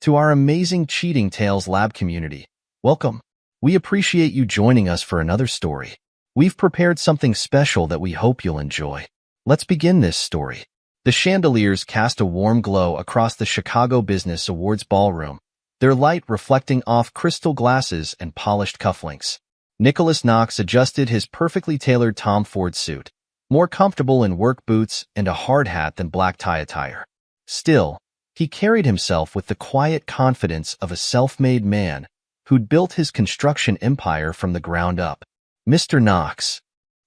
To our amazing Cheating Tales Lab community, welcome. We appreciate you joining us for another story. We've prepared something special that we hope you'll enjoy. Let's begin this story. The chandeliers cast a warm glow across the Chicago Business Awards ballroom, their light reflecting off crystal glasses and polished cufflinks. Nicholas Knox adjusted his perfectly tailored Tom Ford suit, more comfortable in work boots and a hard hat than black tie attire. Still, he carried himself with the quiet confidence of a self-made man who'd built his construction empire from the ground up. Mr. Knox.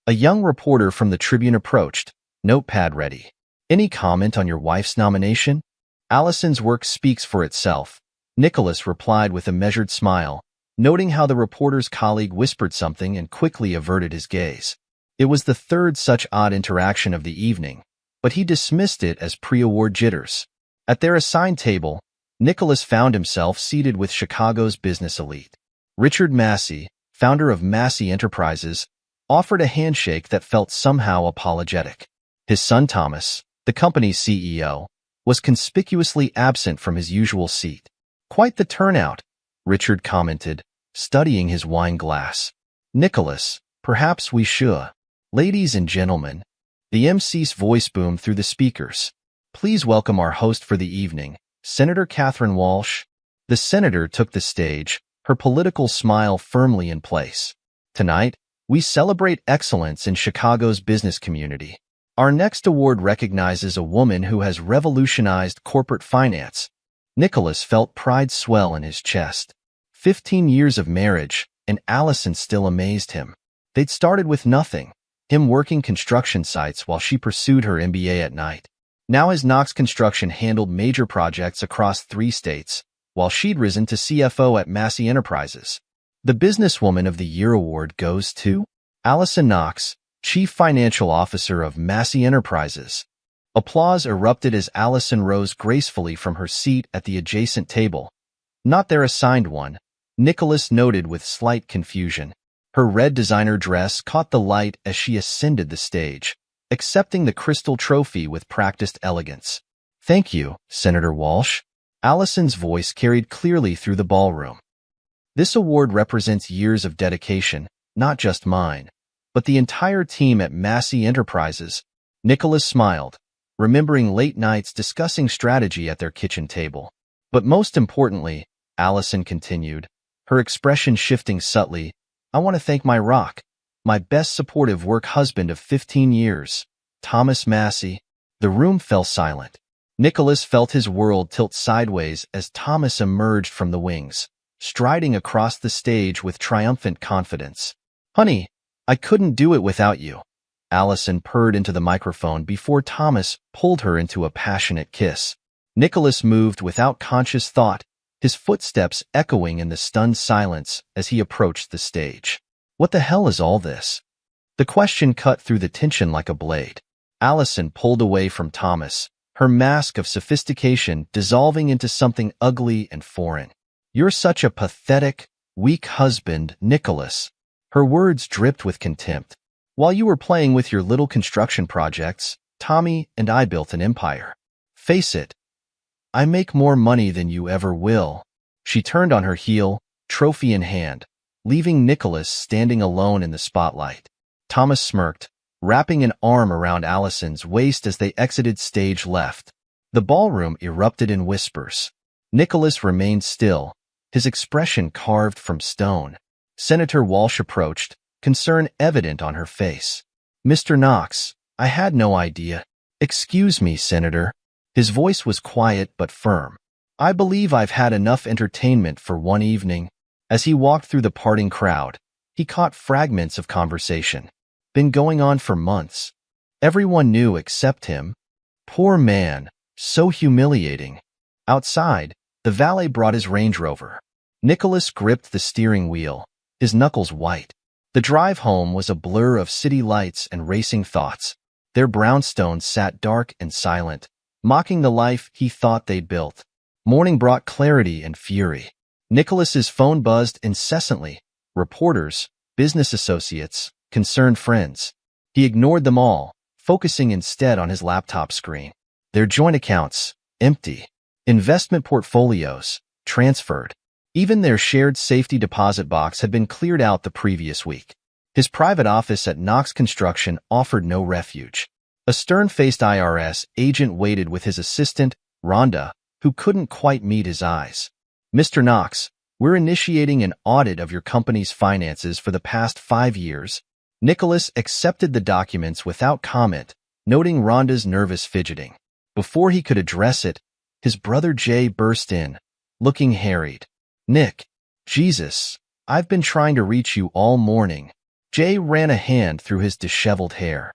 A young reporter from the Tribune approached, notepad ready. Any comment on your wife's nomination? Allison's work speaks for itself. Nicholas replied with a measured smile, noting how the reporter's colleague whispered something and quickly averted his gaze. It was the third such odd interaction of the evening, but he dismissed it as pre-award jitters. At their assigned table, Nicholas found himself seated with Chicago's business elite. Richard Massey, founder of Massey Enterprises, offered a handshake that felt somehow apologetic. His son Thomas, the company's CEO, was conspicuously absent from his usual seat. Quite the turnout, Richard commented, studying his wine glass. Nicholas, perhaps we should. Ladies and gentlemen, the MC's voice boomed through the speakers. Please welcome our host for the evening, Senator Catherine Walsh. The senator took the stage, her political smile firmly in place. Tonight, we celebrate excellence in Chicago's business community. Our next award recognizes a woman who has revolutionized corporate finance. Nicholas felt pride swell in his chest. 15 years of marriage, and Allison still amazed him. They'd started with nothing, him working construction sites while she pursued her MBA at night. Now his Knox Construction handled major projects across 3 states, while she'd risen to CFO at Massey Enterprises. The Businesswoman of the Year award goes to Allison Knox, Chief Financial Officer of Massey Enterprises. Applause erupted as Allison rose gracefully from her seat at the adjacent table. Not their assigned one, Nicholas noted with slight confusion. Her red designer dress caught the light as she ascended the stage, accepting the crystal trophy with practiced elegance. Thank you, Senator Walsh. Allison's voice carried clearly through the ballroom. This award represents years of dedication, not just mine, but the entire team at Massey Enterprises. Nicholas smiled, remembering late nights discussing strategy at their kitchen table. But most importantly, Allison continued, her expression shifting subtly, I want to thank my rock, my best supportive work husband of 15 years, Thomas Massey. The room fell silent. Nicholas felt his world tilt sideways as Thomas emerged from the wings, striding across the stage with triumphant confidence. Honey, I couldn't do it without you. Allison purred into the microphone before Thomas pulled her into a passionate kiss. Nicholas moved without conscious thought, his footsteps echoing in the stunned silence as he approached the stage. What the hell is all this? The question cut through the tension like a blade. Allison pulled away from Thomas, her mask of sophistication dissolving into something ugly and foreign. You're such a pathetic, weak husband, Nicholas. Her words dripped with contempt. While you were playing with your little construction projects, Tommy and I built an empire. Face it, I make more money than you ever will. She turned on her heel, trophy in hand, leaving Nicholas standing alone in the spotlight. Thomas smirked, wrapping an arm around Allison's waist as they exited stage left. The ballroom erupted in whispers. Nicholas remained still, his expression carved from stone. Senator Walsh approached, concern evident on her face. Mr. Knox, I had no idea. Excuse me, Senator. His voice was quiet but firm. I believe I've had enough entertainment for one evening. As he walked through the parting crowd, he caught fragments of conversation. Been going on for months. Everyone knew except him. Poor man, so humiliating. Outside, the valet brought his Range Rover. Nicholas gripped the steering wheel, his knuckles white. The drive home was a blur of city lights and racing thoughts. Their brownstones sat dark and silent, mocking the life he thought they'd built. Morning brought clarity and fury. Nicholas's phone buzzed incessantly. Reporters, business associates, concerned friends. He ignored them all, focusing instead on his laptop screen. Their joint accounts, empty. Investment portfolios, transferred. Even their shared safety deposit box had been cleared out the previous week. His private office at Knox Construction offered no refuge. A stern-faced IRS agent waited with his assistant, Rhonda, who couldn't quite meet his eyes. "Mr. Knox, we're initiating an audit of your company's finances for the past 5 years." Nicholas accepted the documents without comment, noting Rhonda's nervous fidgeting. Before he could address it, his brother Jay burst in, looking harried. "Nick, Jesus, I've been trying to reach you all morning." Jay ran a hand through his disheveled hair.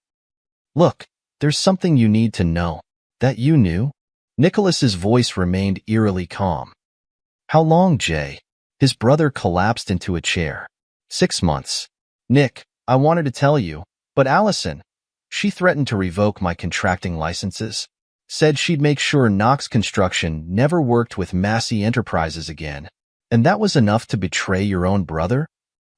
"Look, there's something you need to know." "That you knew?" Nicholas's voice remained eerily calm. "How long, Jay?" His brother collapsed into a chair. 6 months. "Nick, I wanted to tell you, but Allison, she threatened to revoke my contracting licenses. Said she'd make sure Knox Construction never worked with Massey Enterprises again. And that was enough to betray your own brother?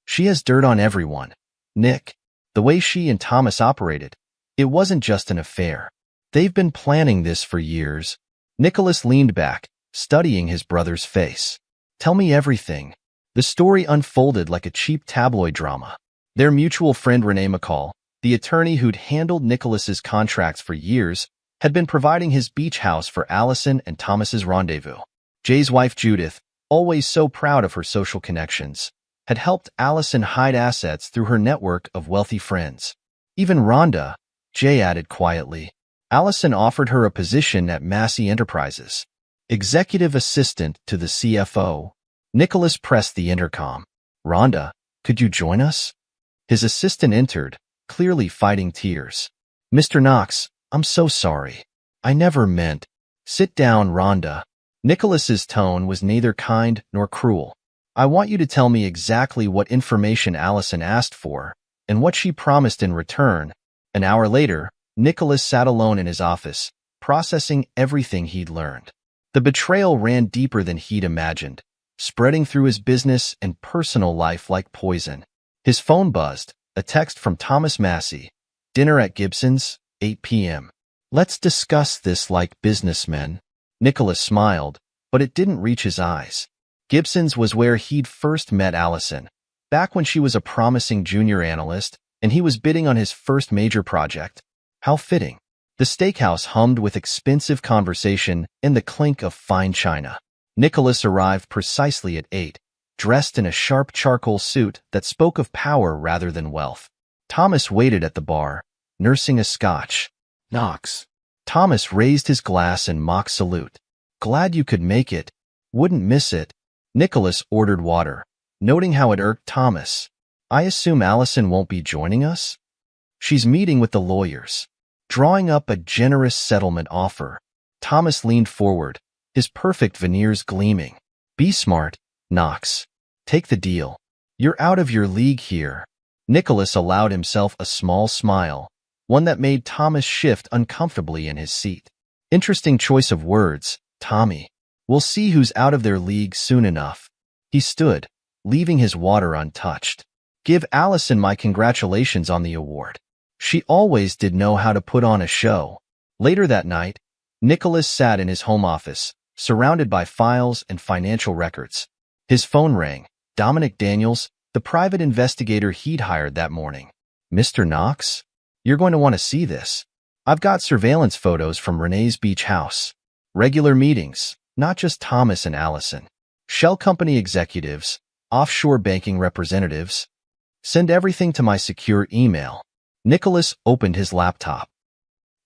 She has dirt on everyone. Nick, the way she and Thomas operated, it wasn't just an affair. They've been planning this for years." Nicholas leaned back, studying his brother's face. "Tell me everything." The story unfolded like a cheap tabloid drama. Their mutual friend Renee McCall, the attorney who'd handled Nicholas's contracts for years, had been providing his beach house for Allison and Thomas's rendezvous. Jay's wife Judith, always so proud of her social connections, had helped Allison hide assets through her network of wealthy friends. Even Rhonda, Jay added quietly. Allison offered her a position at Massey Enterprises, executive assistant to the CFO. Nicholas pressed the intercom. "Rhonda, could you join us?" His assistant entered, clearly fighting tears. "Mr. Knox, I'm so sorry. I never meant." "Sit down, Rhonda." Nicholas's tone was neither kind nor cruel. "I want you to tell me exactly what information Allison asked for and what she promised in return." An hour later, Nicholas sat alone in his office, processing everything he'd learned. The betrayal ran deeper than he'd imagined, spreading through his business and personal life like poison. His phone buzzed, a text from Thomas Massey. "Dinner at Gibson's, 8 p.m. Let's discuss this like businessmen." Nicholas smiled, but it didn't reach his eyes. Gibson's was where he'd first met Allison, back when she was a promising junior analyst and he was bidding on his first major project. How fitting. The steakhouse hummed with expensive conversation and the clink of fine china. Nicholas arrived precisely at 8, dressed in a sharp charcoal suit that spoke of power rather than wealth. Thomas waited at the bar, nursing a scotch. "Knox." Thomas raised his glass in mock salute. "Glad you could make it. Wouldn't miss it." Nicholas ordered water, noting how it irked Thomas. "I assume Allison won't be joining us?" "She's meeting with the lawyers, drawing up a generous settlement offer." Thomas leaned forward, his perfect veneers gleaming. "Be smart, Knox. Take the deal. You're out of your league here." Nicholas allowed himself a small smile, one that made Thomas shift uncomfortably in his seat. "Interesting choice of words, Tommy. We'll see who's out of their league soon enough." He stood, leaving his water untouched. "Give Allison my congratulations on the award. She always did know how to put on a show." Later that night, Nicholas sat in his home office, surrounded by files and financial records. His phone rang. Dominic Daniels, the private investigator he'd hired that morning. "Mr. Knox? You're going to want to see this. I've got surveillance photos from Renee's beach house. Regular meetings, not just Thomas and Allison. Shell company executives, offshore banking representatives. Send everything to my secure email." Nicholas opened his laptop.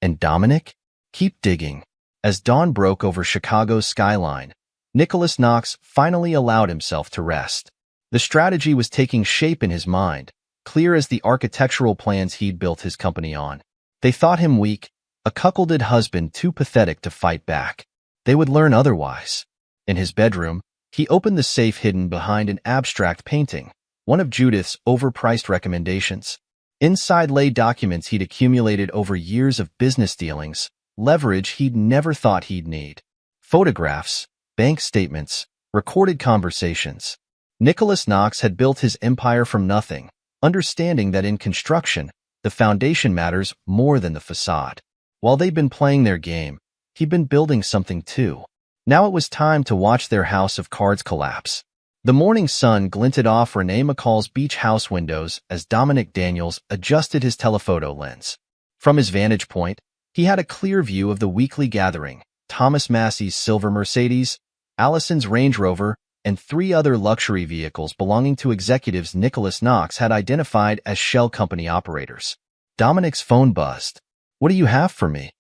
"And Dominic? Keep digging." As dawn broke over Chicago's skyline, Nicholas Knox finally allowed himself to rest. The strategy was taking shape in his mind, clear as the architectural plans he'd built his company on. They thought him weak, a cuckolded husband too pathetic to fight back. They would learn otherwise. In his bedroom, he opened the safe hidden behind an abstract painting, one of Judith's overpriced recommendations. Inside lay documents he'd accumulated over years of business dealings, leverage he'd never thought he'd need. Photographs, bank statements, recorded conversations. Nicholas Knox had built his empire from nothing, understanding that in construction, the foundation matters more than the facade. While they'd been playing their game, he'd been building something too. Now it was time to watch their house of cards collapse. The morning sun glinted off Rene McCall's beach house windows as Dominic Daniels adjusted his telephoto lens. From his vantage point, he had a clear view of the weekly gathering: Thomas Massey's silver Mercedes, Allison's Range Rover, and 3 other luxury vehicles belonging to executives Nicholas Knox had identified as shell company operators. Dominic's phone buzzed. "What do you have for me?"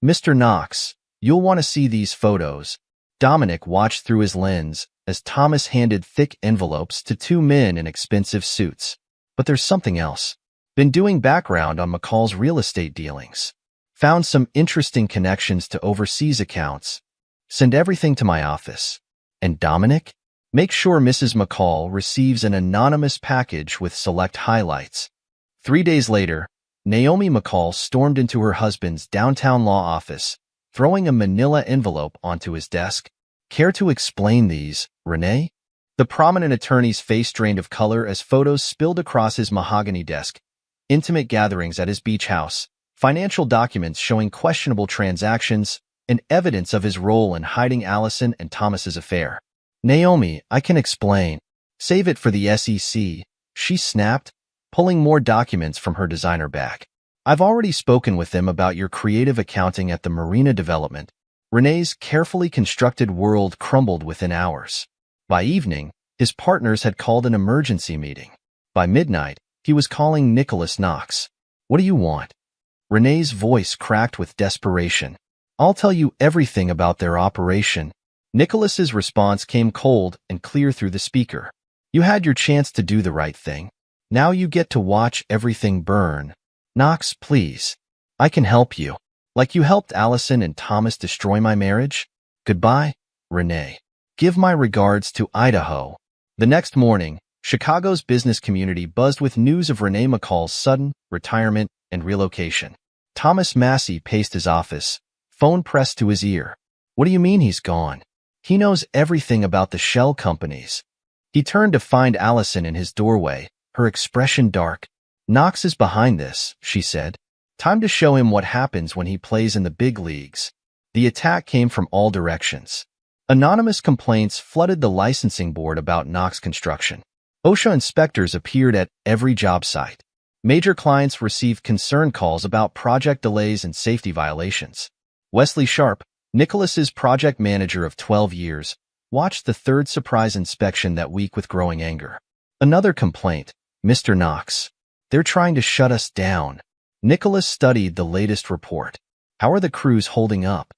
"Mr. Knox, you'll want to see these photos." Dominic watched through his lens as Thomas handed thick envelopes to 2 men in expensive suits. "But there's something else. Been doing background on McCall's real estate dealings. Found some interesting connections to overseas accounts. Send everything to my office. And Dominic, make sure Mrs. McCall receives an anonymous package with select highlights." 3 days later, Naomi McCall stormed into her husband's downtown law office, throwing a manila envelope onto his desk. "Care to explain these, Renee?" The prominent attorney's face drained of color as photos spilled across his mahogany desk. Intimate gatherings at his beach house, financial documents showing questionable transactions, and evidence of his role in hiding Allison and Thomas's affair. "Naomi, I can explain. Save it for the SEC," she snapped, pulling more documents from her designer bag. "I've already spoken with them about your creative accounting at the marina development." Renee's carefully constructed world crumbled within hours. By evening, his partners had called an emergency meeting. By midnight, he was calling Nicholas Knox. "What do you want?" Renee's voice cracked with desperation. "I'll tell you everything about their operation." Nicholas's response came cold and clear through the speaker. "You had your chance to do the right thing. Now you get to watch everything burn. Knox, please. I can help you. Like you helped Allison and Thomas destroy my marriage? Goodbye, Renee. Give my regards to Idaho." The next morning, Chicago's business community buzzed with news of Renee McCall's sudden retirement and relocation. Thomas Massey paced his office, phone pressed to his ear. "What do you mean he's gone? He knows everything about the shell companies." He turned to find Allison in his doorway, her expression dark. "Knox is behind this," she said. "Time to show him what happens when he plays in the big leagues." The attack came from all directions. Anonymous complaints flooded the licensing board about Knox construction. OSHA inspectors appeared at every job site. Major clients received concern calls about project delays and safety violations. Wesley Sharp, Nicholas's project manager of 12 years, watched the third surprise inspection that week with growing anger. Another complaint: "Mr. Knox, they're trying to shut us down." Nicholas studied the latest report. "How are the crews holding up?"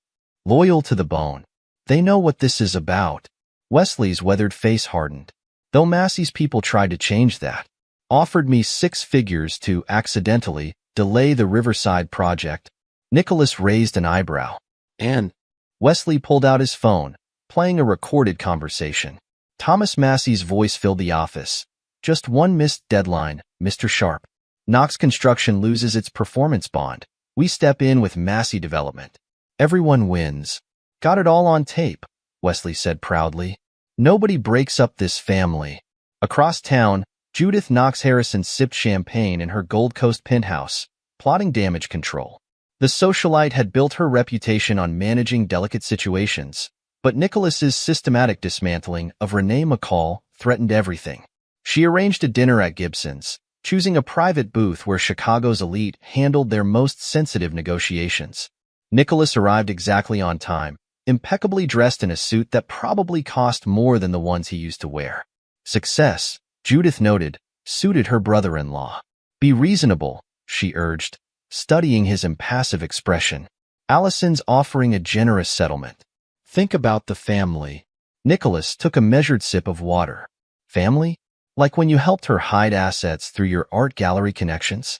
"Loyal to the bone. They know what this is about." Wesley's weathered face hardened. "Though Massey's people tried to change that. Offered me 6 figures to accidentally delay the Riverside project." Nicholas raised an eyebrow. "And?" Wesley pulled out his phone, playing a recorded conversation. Thomas Massey's voice filled the office. "Just one missed deadline, Mr. Sharp. Knox Construction loses its performance bond. We step in with Massey Development. Everyone wins." "Got it all on tape," Wesley said proudly. "Nobody breaks up this family." Across town, Judith Knox Harrison sipped champagne in her Gold Coast penthouse, plotting damage control. The socialite had built her reputation on managing delicate situations, but Nicholas's systematic dismantling of Renee McCall threatened everything. She arranged a dinner at Gibson's, choosing a private booth where Chicago's elite handled their most sensitive negotiations. Nicholas arrived exactly on time, impeccably dressed in a suit that probably cost more than the ones he used to wear. Success, Judith noted, suited her brother-in-law. "Be reasonable," she urged, studying his impassive expression. "Allison's offering a generous settlement. Think about the family." Nicholas took a measured sip of water. "Family? Like when you helped her hide assets through your art gallery connections?"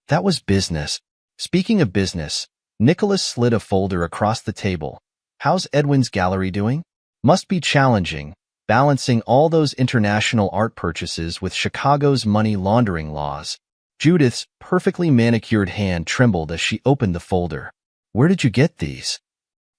"That was business." Speaking of business, Nicholas slid a folder across the table. "How's Edwin's gallery doing?" "Must be challenging, balancing all those international art purchases with Chicago's money laundering laws." Judith's perfectly manicured hand trembled as she opened the folder. "Where did you get these?"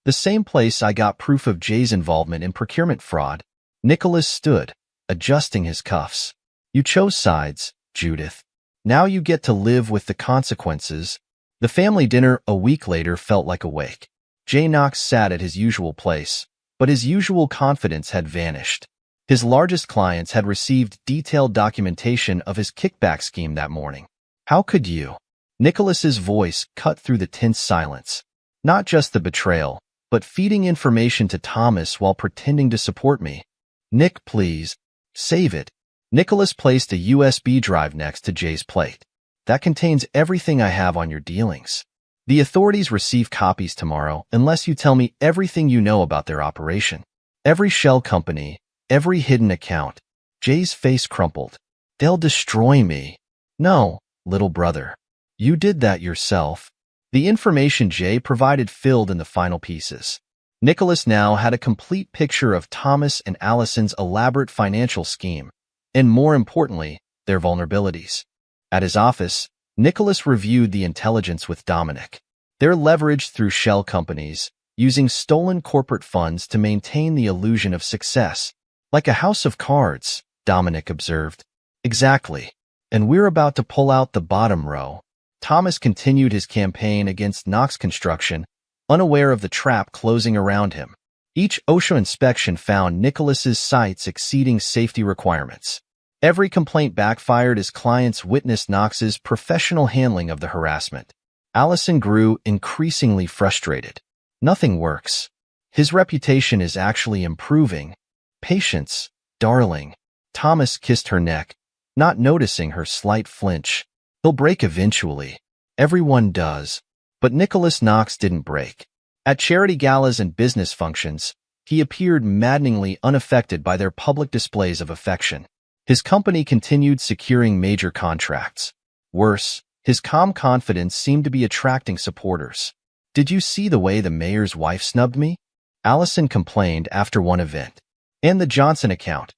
"The same place I got proof of Jay's involvement in procurement fraud." Nicholas stood, adjusting his cuffs. "You chose sides, Judith. Now you get to live with the consequences." The family dinner a week later felt like a wake. Jay Knox sat at his usual place, but his usual confidence had vanished. His largest clients had received detailed documentation of his kickback scheme that morning. How could you? Nicholas's voice cut through the tense silence. Not just the betrayal, but feeding information to Thomas while pretending to support me. Nick, please. Save it. Nicholas placed a USB drive next to Jay's plate. That contains everything I have on your dealings. The authorities receive copies tomorrow unless you tell me everything you know about their operation. Every shell company, every hidden account. Jay's face crumpled. They'll destroy me. No, little brother. You did that yourself. The information Jay provided filled in the final pieces. Nicholas now had a complete picture of Thomas and Allison's elaborate financial scheme, and more importantly, their vulnerabilities. At his office, Nicholas reviewed the intelligence with Dominic. They're leveraged through shell companies, using stolen corporate funds to maintain the illusion of success. Like a house of cards, Dominic observed. Exactly. And we're about to pull out the bottom row. Thomas continued his campaign against Knox Construction, unaware of the trap closing around him. Each OSHA inspection found Nicholas's sites exceeding safety requirements. Every complaint backfired as clients witnessed Knox's professional handling of the harassment. Allison grew increasingly frustrated. Nothing works. His reputation is actually improving. Patience, darling. Thomas kissed her neck, not noticing her slight flinch. He'll break eventually. Everyone does. But Nicholas Knox didn't break. At charity galas and business functions, he appeared maddeningly unaffected by their public displays of affection. His company continued securing major contracts. Worse, his calm confidence seemed to be attracting supporters. Did you see the way the mayor's wife snubbed me? Allison complained after one event. And the Johnson account.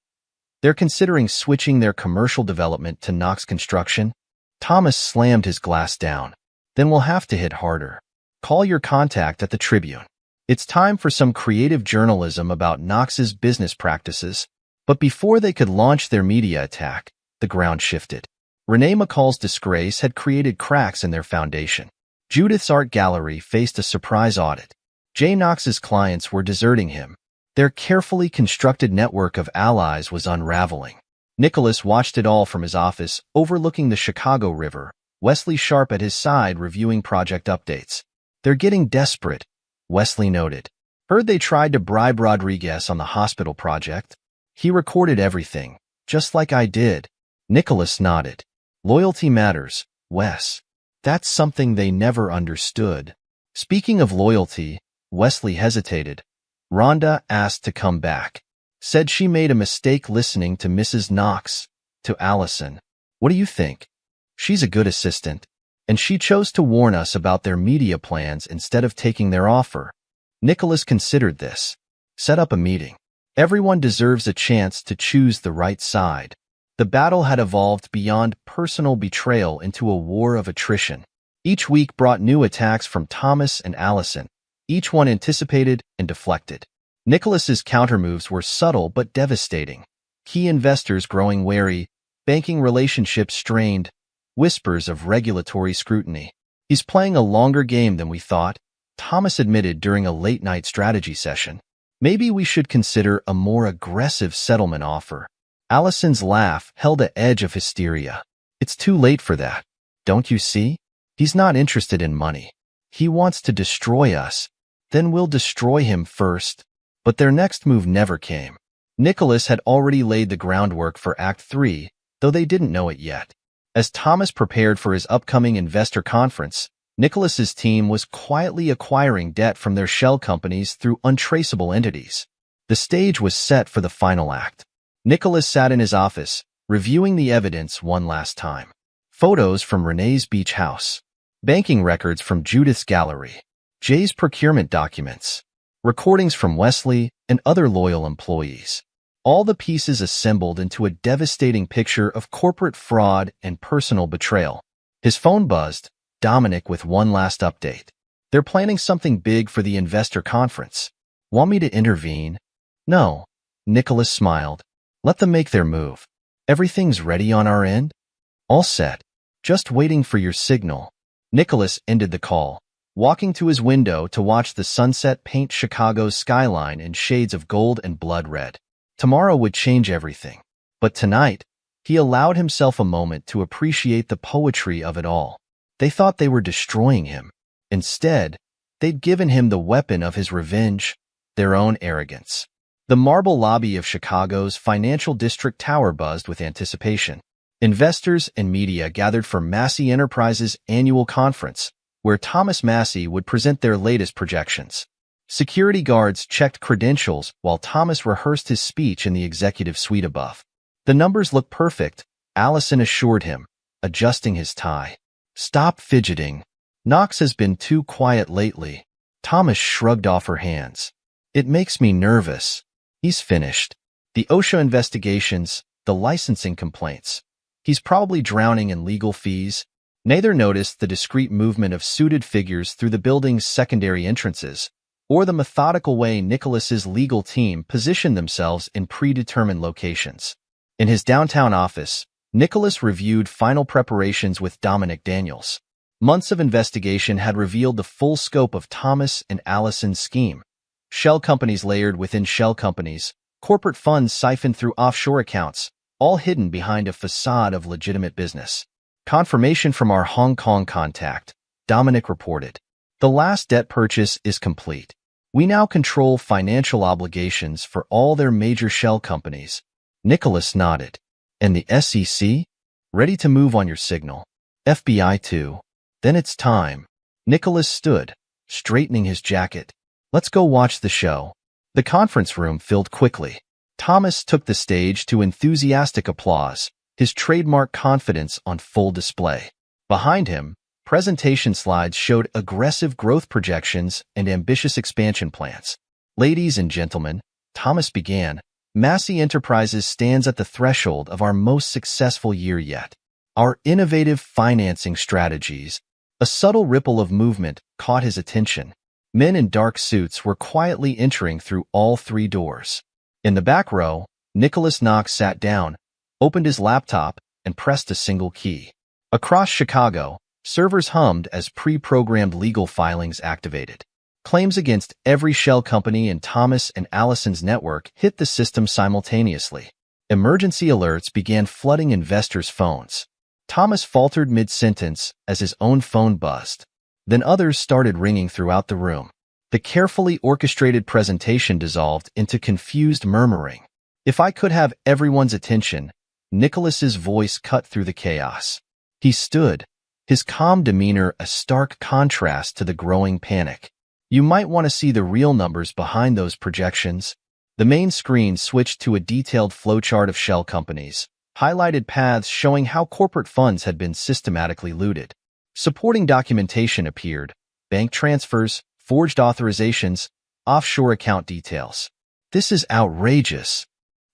They're considering switching their commercial development to Knox Construction. Thomas slammed his glass down. Then we'll have to hit harder. Call your contact at the Tribune. It's time for some creative journalism about Knox's business practices. But before they could launch their media attack, the ground shifted. Renee McCall's disgrace had created cracks in their foundation. Judith's art gallery faced a surprise audit. Jay Knox's clients were deserting him. Their carefully constructed network of allies was unraveling. Nicholas watched it all from his office, overlooking the Chicago River, Wesley Sharp at his side reviewing project updates. They're getting desperate, Wesley noted. Heard they tried to bribe Rodriguez on the hospital project. He recorded everything, just like I did. Nicholas nodded. Loyalty matters, Wes. That's something they never understood. Speaking of loyalty, Wesley hesitated. Rhonda asked to come back. Said she made a mistake listening to Mrs. Knox. To Allison. What do you think? She's a good assistant. And she chose to warn us about their media plans instead of taking their offer. Nicholas considered this. Set up a meeting. Everyone deserves a chance to choose the right side. The battle had evolved beyond personal betrayal into a war of attrition. Each week brought new attacks from Thomas and Allison, each one anticipated and deflected. Nicholas's countermoves were subtle but devastating. Key investors growing wary, banking relationships strained, whispers of regulatory scrutiny. He's playing a longer game than we thought, Thomas admitted during a late-night strategy session. Maybe we should consider a more aggressive settlement offer. Allison's laugh held an edge of hysteria. It's too late for that. Don't you see? He's not interested in money. He wants to destroy us. Then we'll destroy him first. But their next move never came. Nicholas had already laid the groundwork for Act 3, though they didn't know it yet. As Thomas prepared for his upcoming investor conference, Nicholas's team was quietly acquiring debt from their shell companies through untraceable entities. The stage was set for the final act. Nicholas sat in his office, reviewing the evidence one last time. Photos from Renee's beach house. Banking records from Judith's gallery. Jay's procurement documents. Recordings from Wesley and other loyal employees. All the pieces assembled into a devastating picture of corporate fraud and personal betrayal. His phone buzzed, Dominic with one last update. They're planning something big for the investor conference. Want me to intervene? No. Nicholas smiled. Let them make their move. Everything's ready on our end? All set. Just waiting for your signal. Nicholas ended the call. walking to his window to watch the sunset paint Chicago's skyline in shades of gold and blood red. Tomorrow would change everything. But tonight, he allowed himself a moment to appreciate the poetry of it all. They thought they were destroying him. Instead, they'd given him the weapon of his revenge, their own arrogance. The marble lobby of Chicago's financial district tower buzzed with anticipation. Investors and media gathered for Massey Enterprises' annual conference, where Thomas Massey would present their latest projections. Security guards checked credentials while Thomas rehearsed his speech in the executive suite above. The numbers look perfect, Allison assured him, adjusting his tie. Stop fidgeting. Knox has been too quiet lately. Thomas shrugged off her hands. It makes me nervous. He's finished. The OSHA investigations, the licensing complaints. He's probably drowning in legal fees. Neither noticed the discreet movement of suited figures through the building's secondary entrances, or the methodical way Nicholas's legal team positioned themselves in predetermined locations. In his downtown office, Nicholas reviewed final preparations with Dominic Daniels. Months of investigation had revealed the full scope of Thomas and Allison's scheme. Shell companies layered within shell companies, corporate funds siphoned through offshore accounts, all hidden behind a facade of legitimate business. Confirmation from our Hong Kong contact, Dominic reported. The last debt purchase is complete. We now control financial obligations for all their major shell companies. Nicholas nodded. And the SEC? Ready to move on your signal. FBI too. Then it's time. Nicholas stood, straightening his jacket. Let's go watch the show. The conference room filled quickly. Thomas took the stage to enthusiastic applause, his trademark confidence on full display. Behind him, presentation slides showed aggressive growth projections and ambitious expansion plans. Ladies and gentlemen, Thomas began, Massey Enterprises stands at the threshold of our most successful year yet. Our innovative financing strategies. A subtle ripple of movement caught his attention. Men in dark suits were quietly entering through all three doors. In the back row, Nicholas Knox sat down, opened his laptop, and pressed a single key. Across Chicago, servers hummed as pre-programmed legal filings activated. Claims against every shell company in Thomas and Allison's network hit the system simultaneously. Emergency alerts began flooding investors' phones. Thomas faltered mid-sentence as his own phone buzzed. Then others started ringing throughout the room. The carefully orchestrated presentation dissolved into confused murmuring. If I could have everyone's attention, Nicholas's voice cut through the chaos. He stood, his calm demeanor a stark contrast to the growing panic. You might want to see the real numbers behind those projections. The main screen switched to a detailed flowchart of shell companies, highlighted paths showing how corporate funds had been systematically looted. Supporting documentation appeared, bank transfers, forged authorizations, offshore account details. This is outrageous.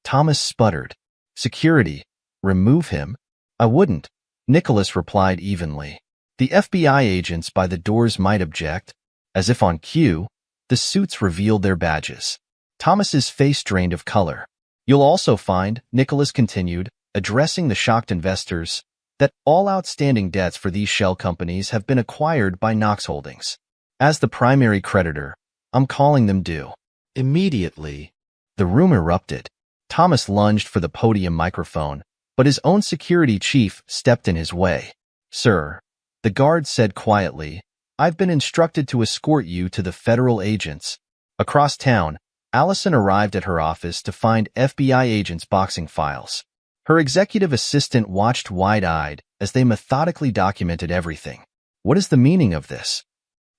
Thomas sputtered. Security. Remove him? I wouldn't. Nicholas replied evenly. The FBI agents by the doors might object. As if on cue, the suits revealed their badges. Thomas's face drained of color. You'll also find, Nicholas continued, addressing the shocked investors, that all outstanding debts for these shell companies have been acquired by Knox Holdings. As the primary creditor, I'm calling them due. Immediately, the room erupted. Thomas lunged for the podium microphone, but his own security chief stepped in his way. Sir, the guard said quietly, I've been instructed to escort you to the federal agents. Across town, Allison arrived at her office to find FBI agents boxing files. Her executive assistant watched wide-eyed as they methodically documented everything. What is the meaning of this?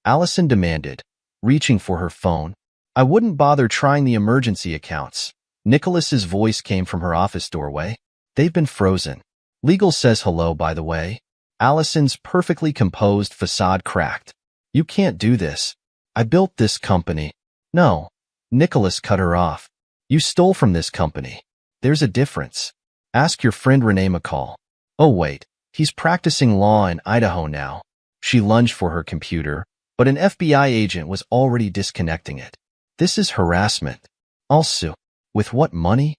Allison demanded, reaching for her phone. I wouldn't bother trying the emergency accounts. Nicholas's voice came from her office doorway. They've been frozen. Legal says hello, by the way. Allison's perfectly composed facade cracked. You can't do this. I built this company. No. Nicholas cut her off. You stole from this company. There's a difference. Ask your friend Renee McCall. Oh wait, he's practicing law in Idaho now. She lunged for her computer, but an FBI agent was already disconnecting it. This is harassment. I'll sue. With what money?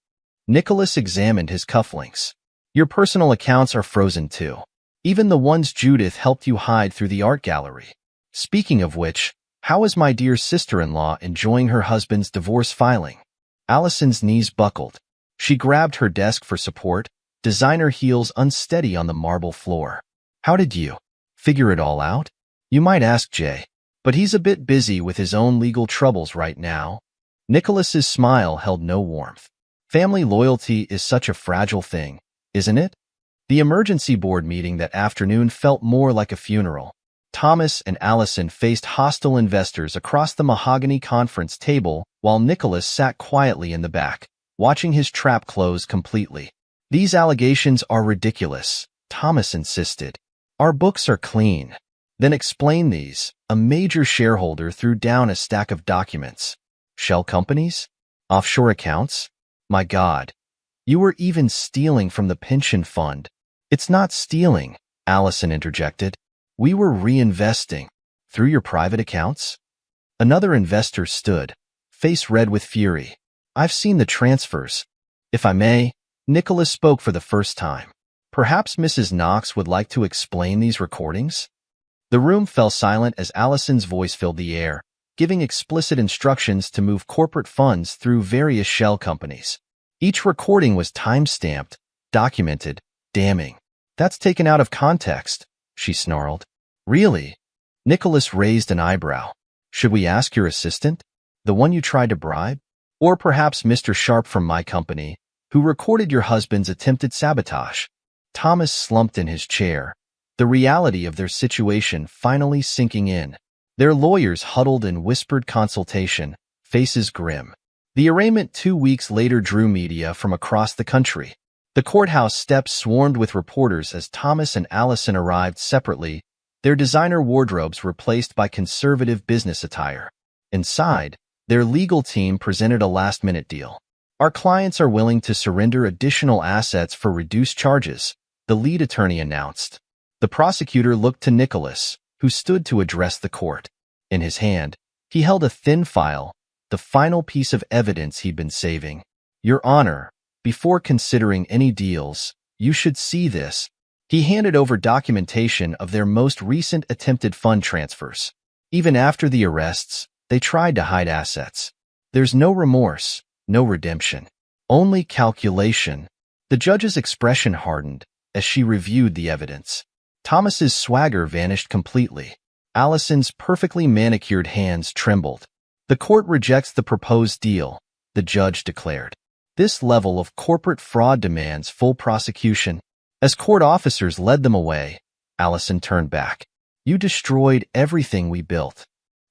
Nicholas examined his cufflinks. Your personal accounts are frozen too. Even the ones Judith helped you hide through the art gallery. Speaking of which, how is my dear sister-in-law enjoying her husband's divorce filing? Allison's knees buckled. She grabbed her desk for support, designer heels unsteady on the marble floor. How did you figure it all out? You might ask Jay, but he's a bit busy with his own legal troubles right now. Nicholas's smile held no warmth. Family loyalty is such a fragile thing, isn't it? The emergency board meeting that afternoon felt more like a funeral. Thomas and Allison faced hostile investors across the mahogany conference table while Nicholas sat quietly in the back, watching his trap close completely. These allegations are ridiculous, Thomas insisted. Our books are clean. Then explain these. A major shareholder threw down a stack of documents. Shell companies? Offshore accounts? My God. You were even stealing from the pension fund. It's not stealing, Allison interjected. We were reinvesting. Through your private accounts? Another investor stood, face red with fury. I've seen the transfers. If I may, Nicholas spoke for the first time. Perhaps Mrs. Knox would like to explain these recordings? The room fell silent as Allison's voice filled the air, giving explicit instructions to move corporate funds through various shell companies. Each recording was time-stamped, documented, damning. That's taken out of context, she snarled. Really? Nicholas raised an eyebrow. Should we ask your assistant? The one you tried to bribe? Or perhaps Mr. Sharp from my company, who recorded your husband's attempted sabotage? Thomas slumped in his chair, the reality of their situation finally sinking in. Their lawyers huddled in whispered consultation, faces grim. The arraignment 2 weeks later drew media from across the country. The courthouse steps swarmed with reporters as Thomas and Allison arrived separately, their designer wardrobes replaced by conservative business attire. Inside, their legal team presented a last-minute deal. Our clients are willing to surrender additional assets for reduced charges, the lead attorney announced. The prosecutor looked to Nicholas, who stood to address the court. In his hand, he held a thin file, the final piece of evidence he'd been saving. Your Honor, before considering any deals, you should see this. He handed over documentation of their most recent attempted fund transfers. Even after the arrests, they tried to hide assets. There's no remorse, no redemption, only calculation. The judge's expression hardened as she reviewed the evidence. Thomas's swagger vanished completely. Allison's perfectly manicured hands trembled. The court rejects the proposed deal, the judge declared. This level of corporate fraud demands full prosecution. As court officers led them away, Allison turned back. You destroyed everything we built.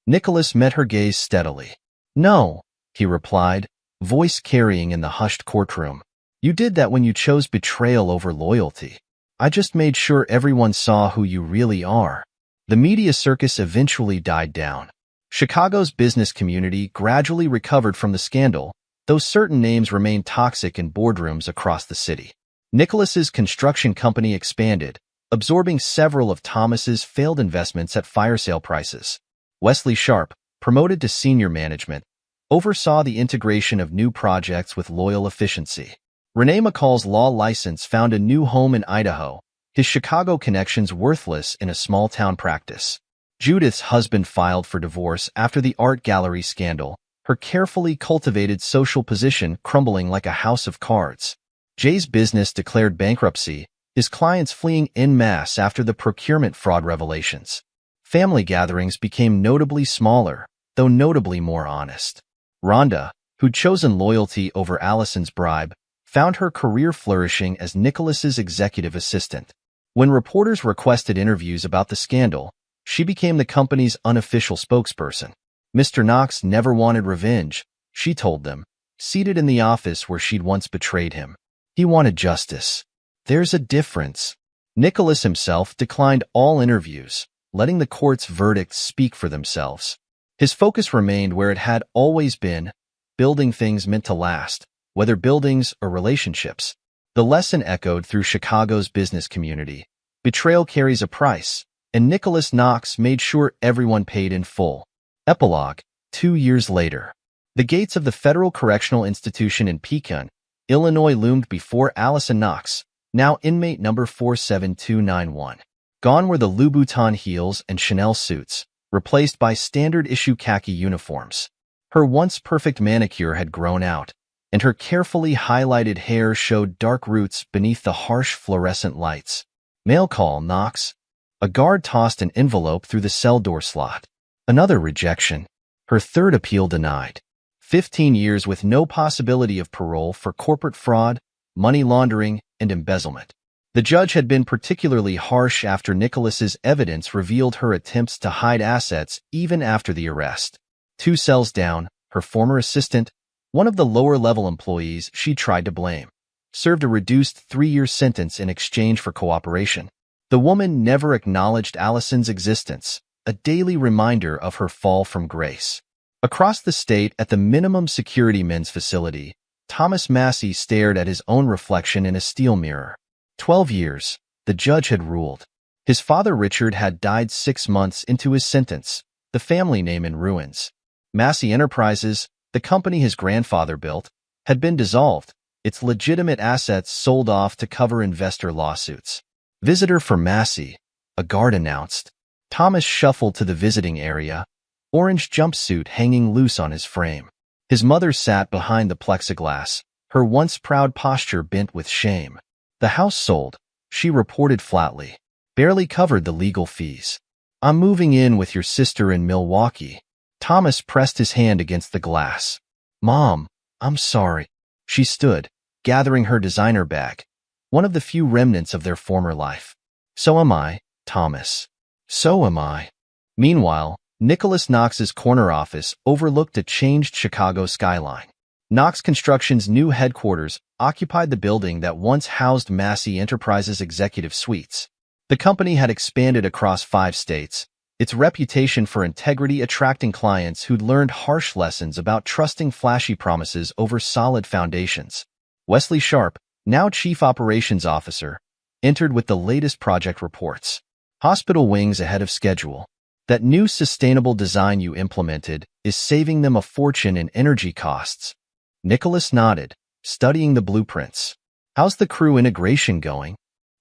Nicholas met her gaze steadily. No, he replied, voice carrying in the hushed courtroom. You did that when you chose betrayal over loyalty. I just made sure everyone saw who you really are. The media circus eventually died down. Chicago's business community gradually recovered from the scandal, though certain names remained toxic in boardrooms across the city. Nicholas's construction company expanded, absorbing several of Thomas's failed investments at fire sale prices. Wesley Sharp, promoted to senior management, oversaw the integration of new projects with loyal efficiency. Renee McCall's law license found a new home in Idaho, his Chicago connections worthless in a small-town practice. Judith's husband filed for divorce after the art gallery scandal, her carefully cultivated social position crumbling like a house of cards. Jay's business declared bankruptcy, his clients fleeing en masse after the procurement fraud revelations. Family gatherings became notably smaller, though notably more honest. Rhonda, who'd chosen loyalty over Allison's bribe, found her career flourishing as Nicholas's executive assistant. When reporters requested interviews about the scandal, she became the company's unofficial spokesperson. Mr. Knox never wanted revenge, she told them, seated in the office where she'd once betrayed him. He wanted justice. There's a difference. Nicholas himself declined all interviews, letting the court's verdicts speak for themselves. His focus remained where it had always been, building things meant to last, whether buildings or relationships. The lesson echoed through Chicago's business community. Betrayal carries a price, and Nicholas Knox made sure everyone paid in full. Epilogue, 2 years later. The gates of the Federal Correctional Institution in Pekin, Illinois loomed before Allison Knox, now inmate number 47291. Gone were the Louboutin heels and Chanel suits, replaced by standard-issue khaki uniforms. Her once perfect manicure had grown out, and her carefully highlighted hair showed dark roots beneath the harsh fluorescent lights. Mail call, Knox. A guard tossed an envelope through the cell door slot. Another rejection. Her third appeal denied. 15 years with no possibility of parole for corporate fraud, money laundering, and embezzlement. The judge had been particularly harsh after Nicholas's evidence revealed her attempts to hide assets even after the arrest. 2 cells down, her former assistant, one of the lower-level employees she tried to blame, served a reduced 3-year sentence in exchange for cooperation. The woman never acknowledged Allison's existence, a daily reminder of her fall from grace. Across the state at the minimum security men's facility, Thomas Massey stared at his own reflection in a steel mirror. 12 years, the judge had ruled. His father Richard had died 6 months into his sentence, the family name in ruins. Massey Enterprises, the company his grandfather built, had been dissolved, its legitimate assets sold off to cover investor lawsuits. Visitor for Massey, a guard announced. Thomas shuffled to the visiting area, orange jumpsuit hanging loose on his frame. His mother sat behind the plexiglass, her once proud posture bent with shame. The house sold, she reported flatly. Barely covered the legal fees. I'm moving in with your sister in Milwaukee. Thomas pressed his hand against the glass. Mom, I'm sorry. She stood, gathering her designer bag, one of the few remnants of their former life. So am I, Thomas. So am I. Meanwhile, Nicholas Knox's corner office overlooked a changed Chicago skyline. Knox Construction's new headquarters occupied the building that once housed Massey Enterprises executive suites. The company had expanded across 5 states, its reputation for integrity attracting clients who'd learned harsh lessons about trusting flashy promises over solid foundations. Wesley Sharp, now Chief Operations Officer, entered with the latest project reports. Hospital wings ahead of schedule. That new sustainable design you implemented is saving them a fortune in energy costs. Nicholas nodded, studying the blueprints. How's the crew integration going?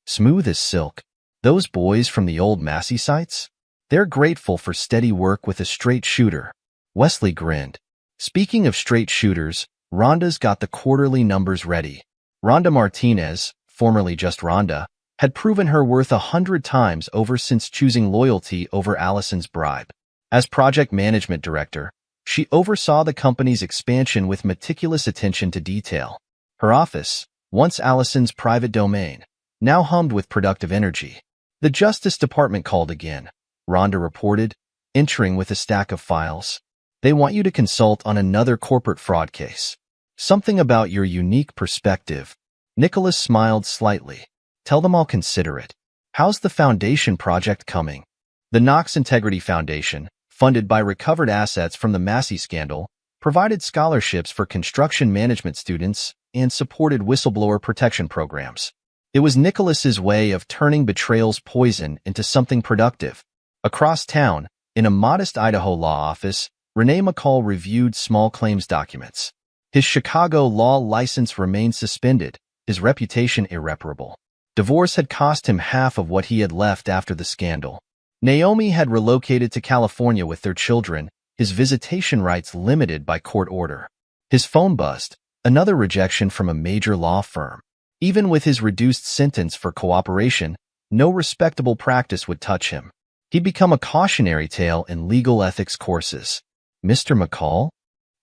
Smooth as silk. Those boys from the old Massey sites? They're grateful for steady work with a straight shooter. Wesley grinned. Speaking of straight shooters, Rhonda's got the quarterly numbers ready. Rhonda Martinez, formerly just Rhonda, had proven her worth 100 times over since choosing loyalty over Allison's bribe. As project management director, she oversaw the company's expansion with meticulous attention to detail. Her office, once Allison's private domain, now hummed with productive energy. The Justice Department called again, Rhonda reported, entering with a stack of files. They want you to consult on another corporate fraud case. Something about your unique perspective. Nicholas smiled slightly. Tell them I'll consider it. How's the foundation project coming? The Knox Integrity Foundation, funded by recovered assets from the Massey scandal, provided scholarships for construction management students and supported whistleblower protection programs. It was Nicholas's way of turning betrayal's poison into something productive. Across town, in a modest Idaho law office, Rene McCall reviewed small claims documents. His Chicago law license remained suspended, his reputation irreparable. Divorce had cost him half of what he had left after the scandal. Naomi had relocated to California with their children, his visitation rights limited by court order. His phone buzzed, another rejection from a major law firm. Even with his reduced sentence for cooperation, no respectable practice would touch him. He'd become a cautionary tale in legal ethics courses. Mr. McCall?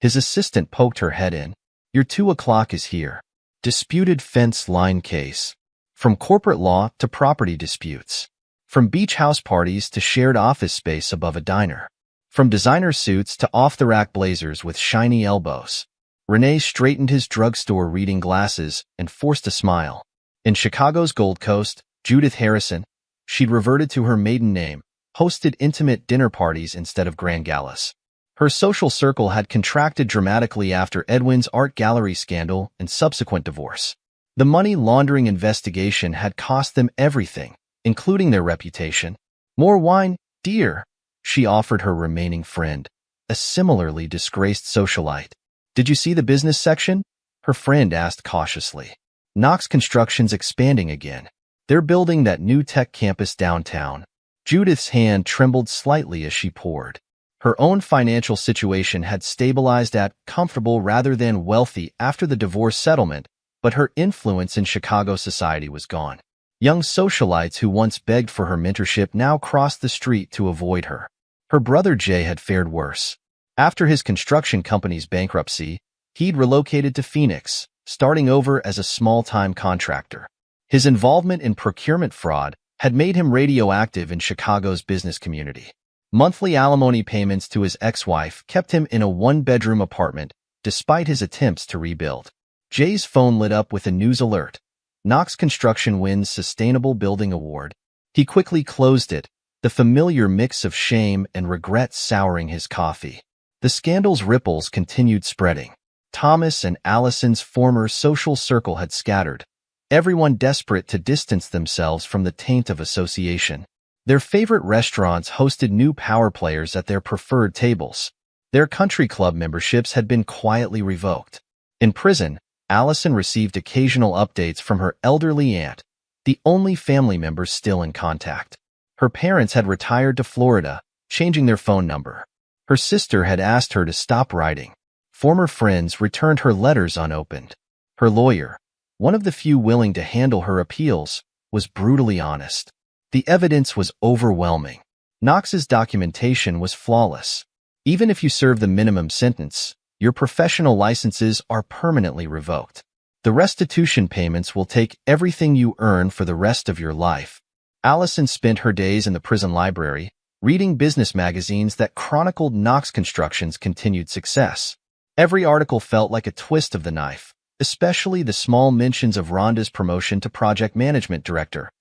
His assistant poked her head in. Your 2 o'clock is here. Disputed fence line case. From corporate law to property disputes. From beach house parties to shared office space above a diner. From designer suits to off-the-rack blazers with shiny elbows. Rene straightened his drugstore reading glasses and forced a smile. In Chicago's Gold Coast, Judith Harrison, she'd reverted to her maiden name, hosted intimate dinner parties instead of grand galas. Her social circle had contracted dramatically after Edwin's art gallery scandal and subsequent divorce. The money laundering investigation had cost them everything, including their reputation. More wine, dear, she offered her remaining friend, a similarly disgraced socialite. Did you see the business section? Her friend asked cautiously. Knox Construction's expanding again. They're building that new tech campus downtown. Judith's hand trembled slightly as she poured. Her own financial situation had stabilized at comfortable rather than wealthy after the divorce settlement, but her influence in Chicago society was gone. Young socialites who once begged for her mentorship now crossed the street to avoid her. Her brother Jay had fared worse. After his construction company's bankruptcy, he'd relocated to Phoenix, starting over as a small-time contractor. His involvement in procurement fraud had made him radioactive in Chicago's business community. Monthly alimony payments to his ex-wife kept him in a one-bedroom apartment despite his attempts to rebuild. Jay's phone lit up with a news alert. Knox Construction wins Sustainable Building Award. He quickly closed it, the familiar mix of shame and regret souring his coffee. The scandal's ripples continued spreading. Thomas and Allison's former social circle had scattered, everyone desperate to distance themselves from the taint of association. Their favorite restaurants hosted new power players at their preferred tables. Their country club memberships had been quietly revoked. In prison, Allison received occasional updates from her elderly aunt, the only family member still in contact. Her parents had retired to Florida, changing their phone number. Her sister had asked her to stop writing. Former friends returned her letters unopened. Her lawyer, one of the few willing to handle her appeals, was brutally honest. The evidence was overwhelming. Knox's documentation was flawless. Even if you serve the minimum sentence, your professional licenses are permanently revoked. The restitution payments will take everything you earn for the rest of your life. Allison spent her days in the prison library, reading business magazines that chronicled Knox Construction's continued success. Every article felt like a twist of the knife, especially the small mentions of Rhonda's promotion to project management director,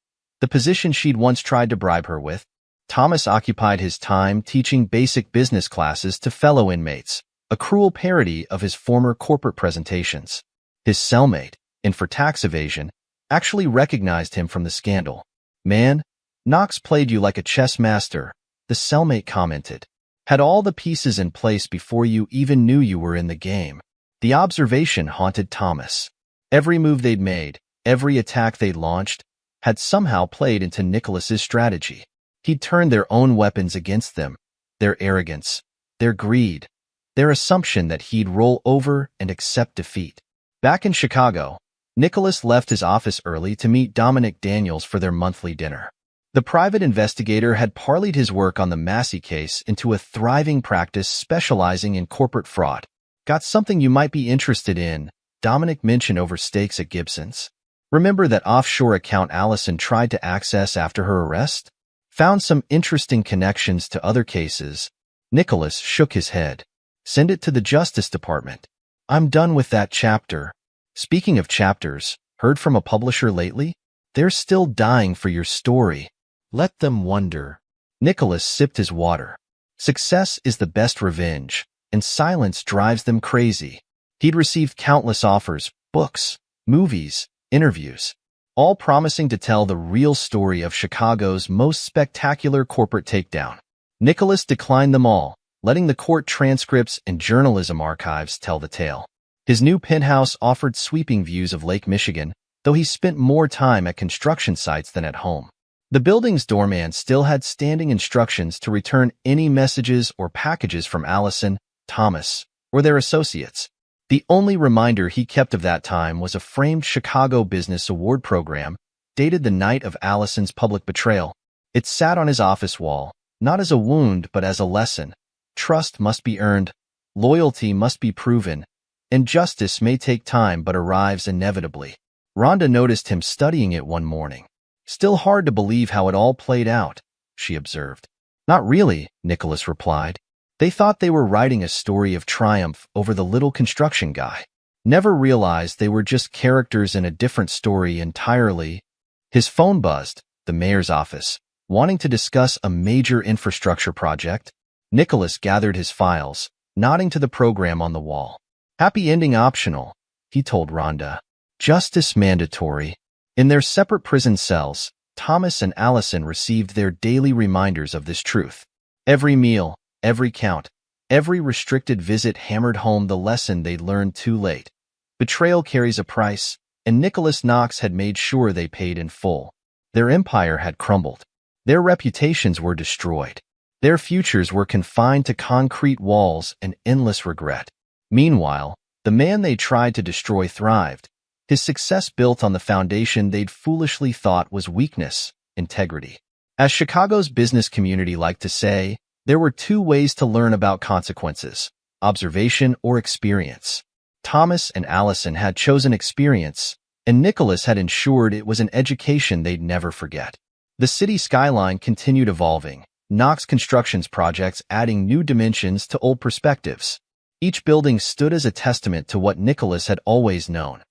the position she'd once tried to bribe her with. Thomas occupied his time teaching basic business classes to fellow inmates, a cruel parody of his former corporate presentations. His cellmate, in for tax evasion, actually recognized him from the scandal. "Man, Knox played you like a chess master," the cellmate commented. "Had all the pieces in place before you even knew you were in the game." The observation haunted Thomas. Every move they'd made, every attack they'd launched, had somehow played into Nicholas's strategy. He'd turned their own weapons against them, their arrogance, their greed, their assumption that he'd roll over and accept defeat. Back in Chicago, Nicholas left his office early to meet Dominic Daniels for their monthly dinner. The private investigator had parlayed his work on the Massey case into a thriving practice specializing in corporate fraud. "Got something you might be interested in," Dominic mentioned over steaks at Gibson's. "Remember that offshore account Allison tried to access after her arrest? Found some interesting connections to other cases." Nicholas shook his head. "Send it to the Justice Department. I'm done with that chapter." Speaking of chapters, heard from a publisher lately? They're still dying for your story. Let them wonder. Nicholas sipped his water. Success is the best revenge, and silence drives them crazy. He'd received countless offers, books, movies, interviews, all promising to tell the real story of Chicago's most spectacular corporate takedown. Nicholas declined them all, letting the court transcripts and journalism archives tell the tale. His new penthouse offered sweeping views of Lake Michigan, though he spent more time at construction sites than at home. The building's doorman still had standing instructions to return any messages or packages from Allison, Thomas, or their associates. The only reminder he kept of that time was a framed Chicago Business Award program, dated the night of Allison's public betrayal. It sat on his office wall, not as a wound but as a lesson. Trust must be earned, loyalty must be proven, and justice may take time but arrives inevitably. Rhonda noticed him studying it one morning. "Still hard to believe how it all played out," she observed. "Not really," Nicholas replied. "They thought they were writing a story of triumph over the little construction guy. Never realized they were just characters in a different story entirely." His phone buzzed, the mayor's office, wanting to discuss a major infrastructure project. Nicholas gathered his files, nodding to the program on the wall. "Happy ending optional," he told Rhonda. "Justice mandatory." In their separate prison cells, Thomas and Allison received their daily reminders of this truth. Every meal, every count, every restricted visit hammered home the lesson they'd learned too late. Betrayal carries a price, and Nicholas Knox had made sure they paid in full. Their empire had crumbled. Their reputations were destroyed. Their futures were confined to concrete walls and endless regret. Meanwhile, the man they tried to destroy thrived. His success built on the foundation they'd foolishly thought was weakness, integrity. As Chicago's business community liked to say, there were two ways to learn about consequences: observation or experience. Thomas and Allison had chosen experience, and Nicholas had ensured it was an education they'd never forget. The city skyline continued evolving, Knox Construction's projects adding new dimensions to old perspectives. Each building stood as a testament to what Nicholas had always known.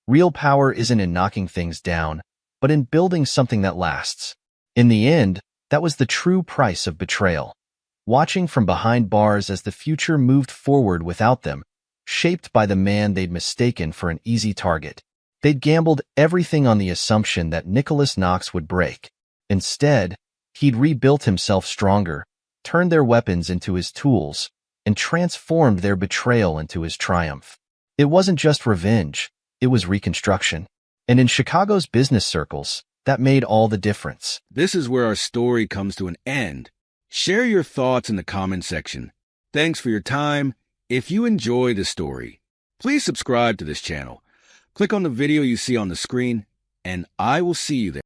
Real power isn't in knocking things down, but in building something that lasts. In the end, that was the true price of betrayal. Watching from behind bars as the future moved forward without them, shaped by the man they'd mistaken for an easy target. They'd gambled everything on the assumption that Nicholas Knox would break. Instead, he'd rebuilt himself stronger, turned their weapons into his tools, and transformed their betrayal into his triumph. It wasn't just revenge, it was reconstruction. And in Chicago's business circles, that made all the difference. This is where our story comes to an end. Share your thoughts in the comment section. Thanks for your time. If you enjoy the story, please subscribe to this channel. Click on the video you see on the screen, and I will see you there.